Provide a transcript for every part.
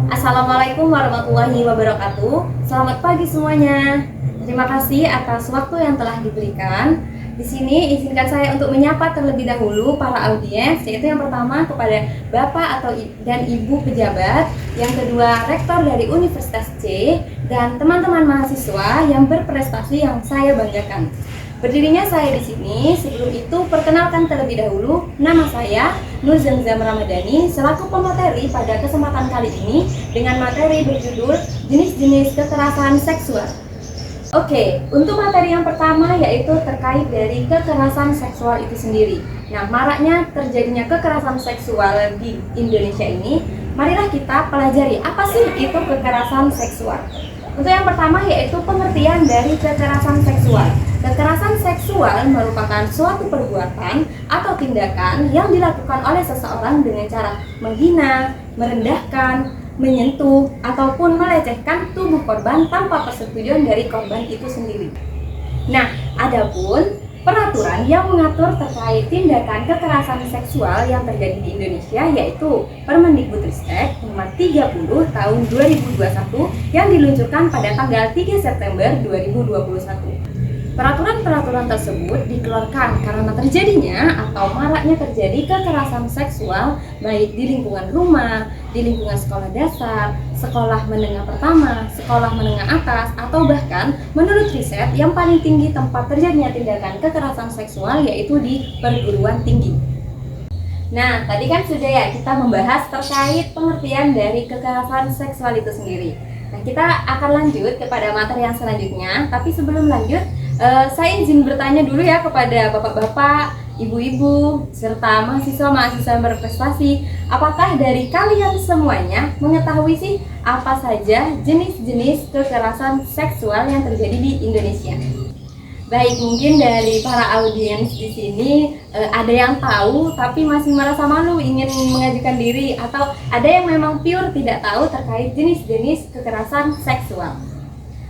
Assalamualaikum warahmatullahi wabarakatuh. Selamat pagi semuanya. Terima kasih atas waktu yang telah diberikan. Di sini izinkan saya untuk menyapa terlebih dahulu para audiens, yaitu yang pertama kepada Bapak dan Ibu pejabat, yang kedua Rektor dari Universitas C, dan teman-teman mahasiswa yang berprestasi yang saya banggakan. Berdirinya saya di sini, sebelum itu perkenalkan terlebih dahulu, nama saya Nur Zamzam Ramadhani selaku pemateri pada kesempatan kali ini dengan materi berjudul jenis-jenis kekerasan seksual. Oke, untuk materi yang pertama yaitu terkait dari kekerasan seksual itu sendiri. Nah, maraknya terjadinya kekerasan seksual di Indonesia ini, marilah kita pelajari apa sih itu kekerasan seksual. Untuk yang pertama yaitu pengertian dari kekerasan seksual. Kekerasan seksual merupakan suatu perbuatan atau tindakan yang dilakukan oleh seseorang dengan cara menghina, merendahkan, menyentuh, ataupun melecehkan tubuh korban tanpa persetujuan dari korban itu sendiri. Nah, adapun peraturan yang mengatur terkait tindakan kekerasan seksual yang terjadi di Indonesia yaitu Permendikbudristek Nomor 30 Tahun 2021 yang diluncurkan pada tanggal 3 September 2021. Peraturan-peraturan tersebut dikeluarkan karena terjadinya atau maraknya terjadi kekerasan seksual baik di lingkungan rumah, di lingkungan sekolah dasar, sekolah menengah pertama, sekolah menengah atas, atau bahkan menurut riset yang paling tinggi tempat terjadinya tindakan kekerasan seksual yaitu di perguruan tinggi. Nah, tadi kan sudah ya kita membahas terkait pengertian dari kekerasan seksual itu sendiri. Nah, kita akan lanjut kepada materi yang selanjutnya, tapi sebelum lanjut saya izin bertanya dulu ya kepada bapak-bapak, ibu-ibu, serta mahasiswa-mahasiswa yang berprestasi. Apakah dari kalian semuanya mengetahui sih apa saja jenis-jenis kekerasan seksual yang terjadi di Indonesia? Baik, mungkin dari para audiens di sini ada yang tahu tapi masih merasa malu ingin mengajukan diri, atau ada yang memang pure tidak tahu terkait jenis-jenis kekerasan seksual.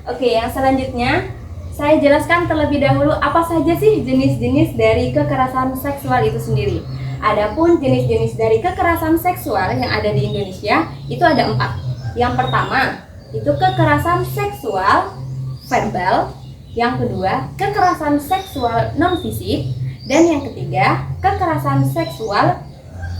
Oke, yang selanjutnya saya jelaskan terlebih dahulu apa saja sih jenis-jenis dari kekerasan seksual itu sendiri. Adapun jenis-jenis dari kekerasan seksual yang ada di Indonesia itu ada 4. Yang pertama itu kekerasan seksual verbal, yang kedua kekerasan seksual non fisik, dan yang ketiga kekerasan seksual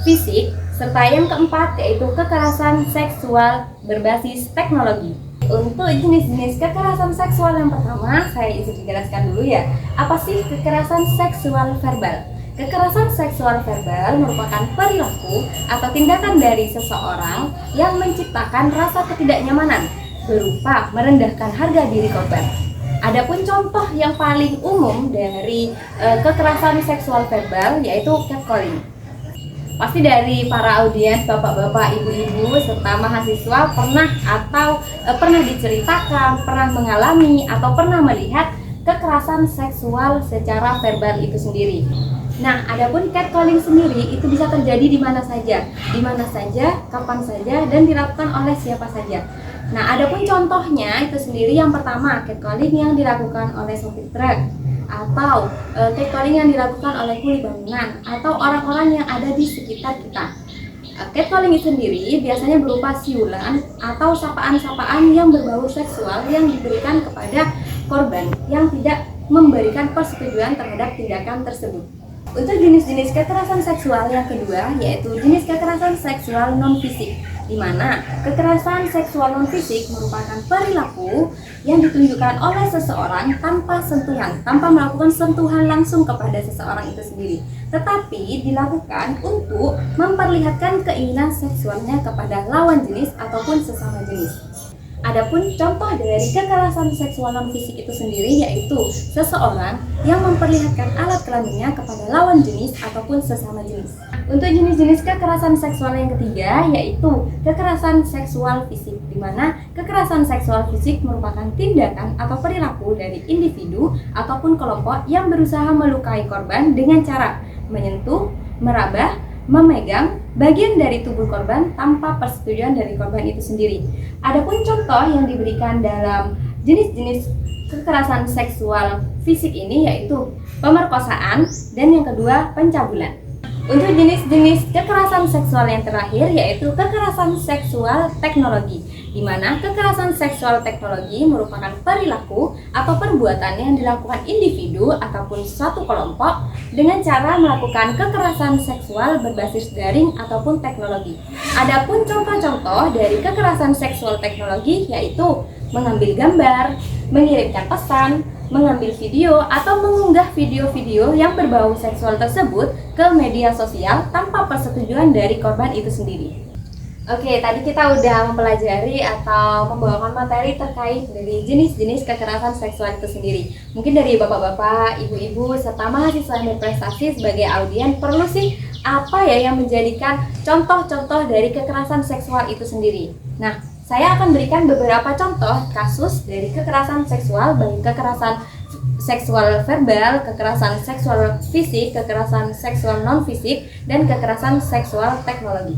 fisik, serta yang keempat yaitu kekerasan seksual berbasis teknologi. Untuk jenis-jenis kekerasan seksual yang pertama, saya izin jelaskan dulu ya. Apa sih kekerasan seksual verbal? Kekerasan seksual verbal merupakan perilaku atau tindakan dari seseorang yang menciptakan rasa ketidaknyamanan berupa merendahkan harga diri korban. Adapun contoh yang paling umum dari kekerasan seksual verbal yaitu catcalling. Pasti dari para audiens, bapak-bapak, ibu-ibu, serta mahasiswa pernah diceritakan, pernah mengalami, atau pernah melihat kekerasan seksual secara verbal itu sendiri. Nah, adapun catcalling sendiri itu bisa terjadi di mana saja, kapan saja, dan dilakukan oleh siapa saja. Nah, adapun contohnya itu sendiri yang pertama, catcalling yang dilakukan oleh sopir truk, atau catcalling yang dilakukan oleh kuli bangunan atau orang-orang yang ada di sekitar kita. Catcalling itu sendiri biasanya berupa siulan atau sapaan-sapaan yang berbau seksual yang diberikan kepada korban yang tidak memberikan persetujuan terhadap tindakan tersebut. Untuk jenis-jenis kekerasan seksual yang kedua yaitu jenis kekerasan seksual non fisik, di mana kekerasan seksual non fisik merupakan perilaku yang ditunjukkan oleh seseorang tanpa melakukan sentuhan langsung kepada seseorang itu sendiri, tetapi dilakukan untuk memperlihatkan keinginan seksualnya kepada lawan jenis ataupun sesama jenis. Adapun contoh dari kekerasan seksual non fisik itu sendiri yaitu seseorang yang memperlihatkan alat kelaminnya kepada lawan jenis ataupun sesama jenis. Untuk jenis-jenis kekerasan seksual yang ketiga yaitu kekerasan seksual fisik, di mana kekerasan seksual fisik merupakan tindakan atau perilaku dari individu ataupun kelompok yang berusaha melukai korban dengan cara menyentuh, meraba, memegang bagian dari tubuh korban tanpa persetujuan dari korban itu sendiri. Adapun contoh yang diberikan dalam jenis-jenis kekerasan seksual fisik ini yaitu pemerkosaan dan yang kedua pencabulan. Untuk jenis-jenis kekerasan seksual yang terakhir yaitu kekerasan seksual teknologi, di mana kekerasan seksual teknologi merupakan perilaku atau perbuatan yang dilakukan individu ataupun suatu kelompok dengan cara melakukan kekerasan seksual berbasis daring ataupun teknologi. Adapun contoh-contoh dari kekerasan seksual teknologi yaitu mengambil gambar, mengirimkan pesan, mengambil video atau mengunggah video-video yang berbau seksual tersebut ke media sosial tanpa persetujuan dari korban itu sendiri. Oke, tadi kita udah mempelajari atau membawakan materi terkait dari jenis-jenis kekerasan seksual itu sendiri. Mungkin dari bapak-bapak, ibu-ibu, serta mahasiswa yang berprestasi sebagai audien perlu sih apa ya yang menjadikan contoh-contoh dari kekerasan seksual itu sendiri. Nah, saya akan berikan beberapa contoh kasus dari kekerasan seksual, baik kekerasan seksual verbal, kekerasan seksual fisik, kekerasan seksual non-fisik, dan kekerasan seksual teknologi.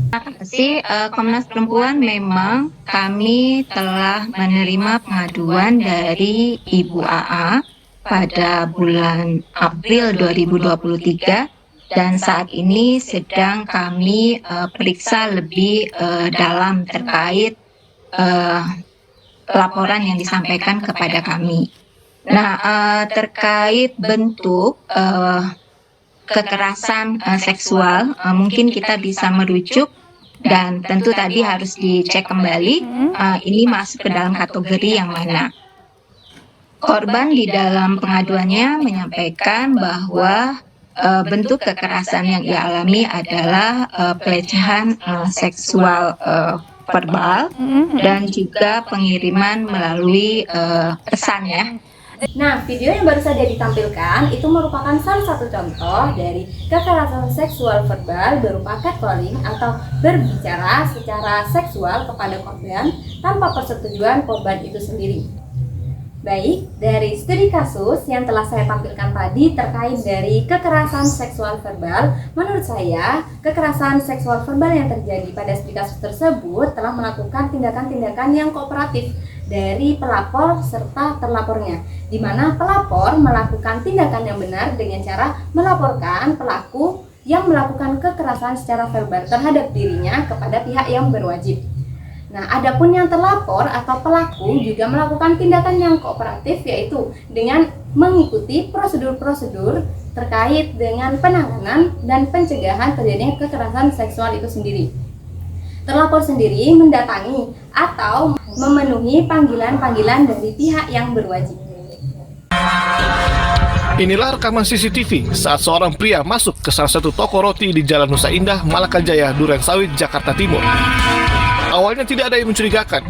Komnas Perempuan memang kami telah menerima pengaduan dari Ibu AA pada bulan April 2023 dan saat ini sedang kami periksa lebih dalam terkait laporan yang disampaikan kepada kami. Nah, terkait bentuk kekerasan seksual, mungkin kita bisa merujuk dan tentu tadi harus dicek kembali ini masuk ke dalam kategori yang mana. Korban di dalam pengaduannya menyampaikan bahwa bentuk kekerasan yang ia alami adalah pelecehan seksual verbal dan juga pengiriman melalui pesan ya. Nah, video yang baru saja ditampilkan itu merupakan salah satu contoh dari kekerasan seksual verbal berupa catcalling atau berbicara secara seksual kepada korban tanpa persetujuan korban itu sendiri. Baik, dari studi kasus yang telah saya tampilkan tadi terkait dari kekerasan seksual verbal, menurut saya kekerasan seksual verbal yang terjadi pada studi kasus tersebut telah melakukan tindakan-tindakan yang kooperatif dari pelapor serta terlapornya, di mana pelapor melakukan tindakan yang benar dengan cara melaporkan pelaku yang melakukan kekerasan secara verbal terhadap dirinya kepada pihak yang berwajib. Nah, adapun yang terlapor atau pelaku juga melakukan tindakan yang kooperatif yaitu dengan mengikuti prosedur-prosedur terkait dengan penanganan dan pencegahan terjadinya kekerasan seksual itu sendiri. Terlapor sendiri mendatangi atau memenuhi panggilan-panggilan dari pihak yang berwajib. Inilah rekaman CCTV saat seorang pria masuk ke salah satu toko roti di Jalan Nusa Indah, Malaka Jaya, Durensawit, Jakarta Timur. Awalnya tidak ada yang mencurigakan,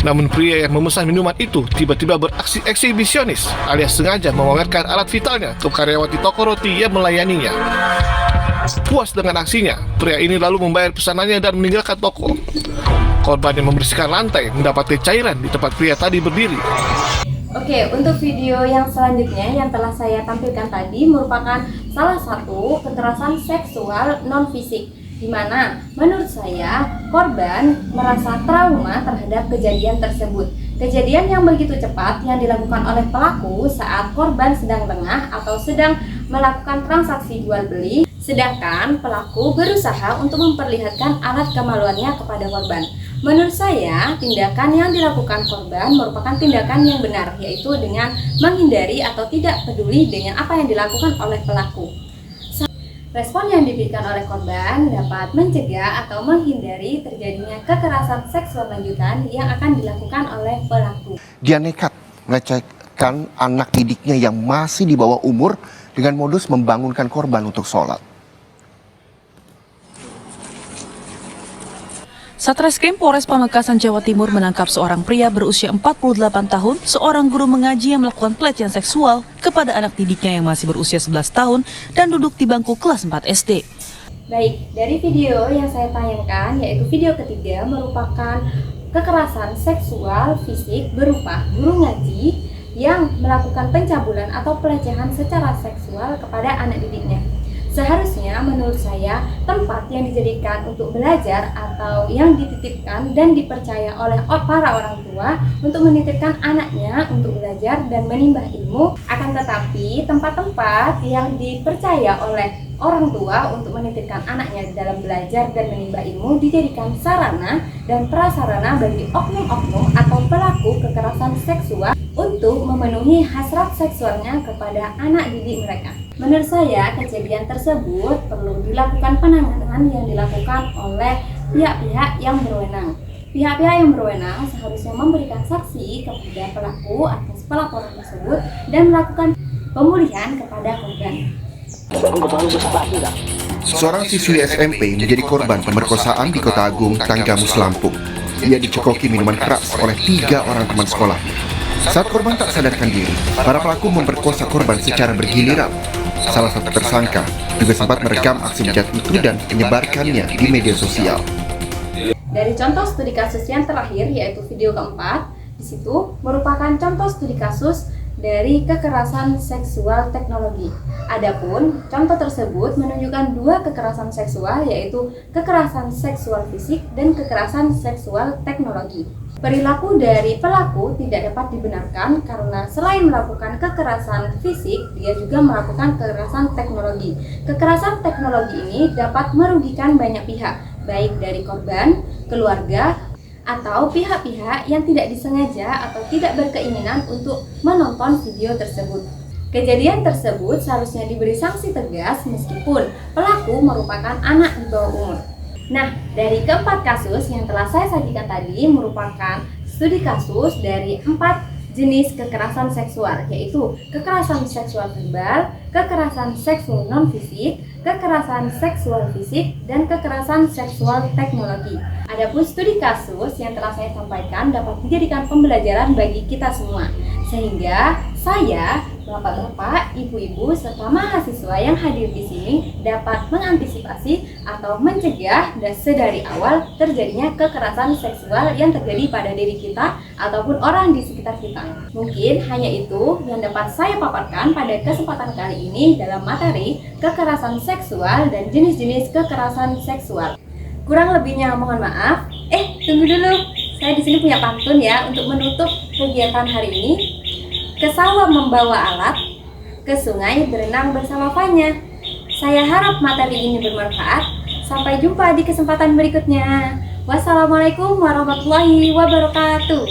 namun pria yang memesan minuman itu tiba-tiba beraksi eksibisionis alias sengaja memamerkan alat vitalnya ke karyawati toko roti yang melayaninya. Puas dengan aksinya, pria ini lalu membayar pesanannya dan meninggalkan toko. Korban yang membersihkan lantai mendapati cairan di tempat pria tadi berdiri. Oke, untuk video yang selanjutnya yang telah saya tampilkan tadi merupakan salah satu kekerasan seksual non-fisik, di mana menurut saya korban merasa trauma terhadap kejadian tersebut. Kejadian yang begitu cepat yang dilakukan oleh pelaku saat korban sedang lengah atau sedang melakukan transaksi jual beli, sedangkan pelaku berusaha untuk memperlihatkan alat kemaluannya kepada korban. Menurut saya, tindakan yang dilakukan korban merupakan tindakan yang benar, yaitu dengan menghindari atau tidak peduli dengan apa yang dilakukan oleh pelaku. Respon yang diberikan oleh korban dapat mencegah atau menghindari terjadinya kekerasan seksual lanjutan yang akan dilakukan oleh pelaku. Dia nekat melecehkan anak didiknya yang masih di bawah umur dengan modus membangunkan korban untuk sholat. Satreskrim Polres Pamekasan, Jawa Timur menangkap seorang pria berusia 48 tahun, seorang guru mengaji yang melakukan pelecehan seksual kepada anak didiknya yang masih berusia 11 tahun dan duduk di bangku kelas 4 SD. Baik, dari video yang saya tayangkan, yaitu video ketiga, merupakan kekerasan seksual fisik berupa guru ngaji yang melakukan pencabulan atau pelecehan secara seksual kepada anak didiknya. Seharusnya menurut saya tempat yang dijadikan untuk belajar atau yang dititipkan dan dipercaya oleh para orang tua untuk menitipkan anaknya untuk belajar dan menimba ilmu, akan tetapi tempat-tempat yang dipercaya oleh orang tua untuk menitipkan anaknya dalam belajar dan menimba ilmu dijadikan sarana dan prasarana bagi oknum-oknum atau pelaku kekerasan seksual untuk memenuhi hasrat seksualnya kepada anak didik mereka. Menurut saya, kejadian tersebut perlu dilakukan penanganan yang dilakukan oleh pihak-pihak yang berwenang. Pihak-pihak yang berwenang seharusnya memberikan saksi kepada pelaku atas pelaporan tersebut dan melakukan pemulihan kepada korban. Seorang siswi SMP menjadi korban pemerkosaan di Kota Agung, Tanggamus, Lampung. Ia dicekoki minuman keras oleh 3 orang teman sekolah. Saat korban tak sadarkan diri, para pelaku memperkosa korban secara bergiliran. Salah satu tersangka juga sempat merekam aksi bejat itu dan menyebarkannya di media sosial. Dari contoh studi kasus yang terakhir, yaitu video keempat, di situ merupakan contoh studi kasus dari kekerasan seksual teknologi. Adapun contoh tersebut menunjukkan 2 kekerasan seksual, yaitu kekerasan seksual fisik dan kekerasan seksual teknologi. Perilaku dari pelaku tidak dapat dibenarkan karena selain melakukan kekerasan fisik, dia juga melakukan kekerasan teknologi. Kekerasan teknologi ini dapat merugikan banyak pihak, baik dari korban, keluarga, atau pihak-pihak yang tidak disengaja atau tidak berkeinginan untuk menonton video tersebut. Kejadian tersebut seharusnya diberi sanksi tegas meskipun pelaku merupakan anak di bawah umur. Nah, dari keempat kasus yang telah saya sajikan tadi merupakan studi kasus dari 4 jenis kekerasan seksual, yaitu kekerasan seksual verbal, kekerasan seksual non-fisik, kekerasan seksual fisik, dan kekerasan seksual teknologi. Adapun studi kasus yang telah saya sampaikan dapat dijadikan pembelajaran bagi kita semua, sehingga saya, bapak-bapak, ibu-ibu, serta mahasiswa yang hadir di sini dapat mengantisipasi atau mencegah dan sedari awal terjadinya kekerasan seksual yang terjadi pada diri kita ataupun orang di sekitar kita. Mungkin hanya itu yang dapat saya paparkan pada kesempatan kali ini dalam materi kekerasan seksual dan jenis-jenis kekerasan seksual. Kurang lebihnya mohon maaf. Tunggu dulu. Saya di sini punya pantun ya untuk menutup kegiatan hari ini. Ke sawah membawa alat, ke sungai berenang bersama Fanya. Saya harap materi ini bermanfaat. Sampai jumpa di kesempatan berikutnya. Wassalamualaikum warahmatullahi wabarakatuh.